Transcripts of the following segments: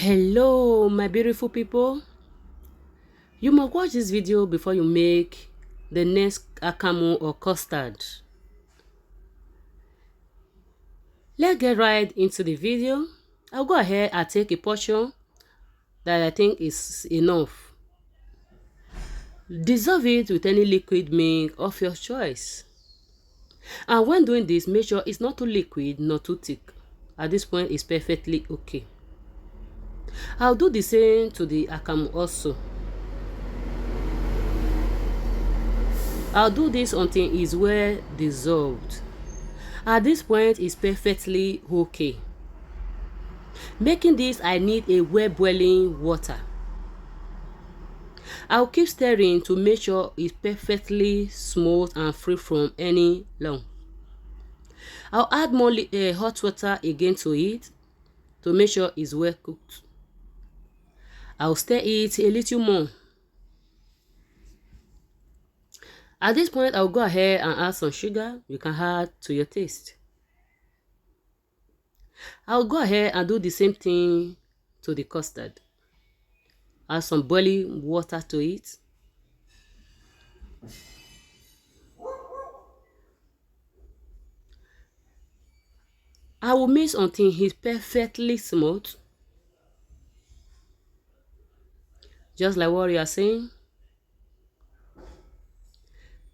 Hello my beautiful people, you must watch this video before you make the next akamu or custard. Let's get right into the video. I'll go ahead and take a portion that I think is enough. Dissolve it with any liquid milk of your choice, and when doing this, make sure it's not too liquid not too thick. At this point it's perfectly okay. I'll do the same to the akamu also. I'll do this until it's well dissolved. At this point it's perfectly okay. Making this, I need a well boiling water. I'll keep stirring to make sure it's perfectly smooth and free from any lump. I'll add more hot water again to it to make sure it's well cooked. I'll stir it a little more. At this point, I'll go ahead and add some sugar. You can add to your taste. I'll go ahead and do the same thing to the custard. Add some boiling water to it. I will mix until it's perfectly smooth. Just like what you are saying.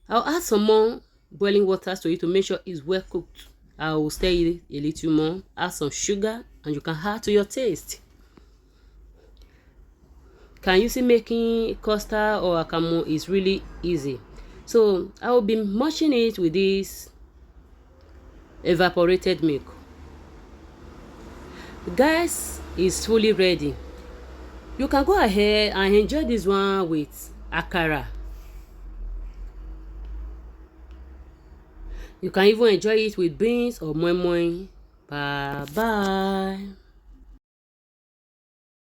I'll add some more boiling water to it to make sure it's well cooked. I will stir it a little more. Add some sugar and you can add to your taste. Can you see making custard or akamu is really easy? So I will be mushing it with this evaporated milk. Guys, is fully ready. You can go ahead and enjoy this one with akara. You can even enjoy it with beans or moi moi. Bye bye.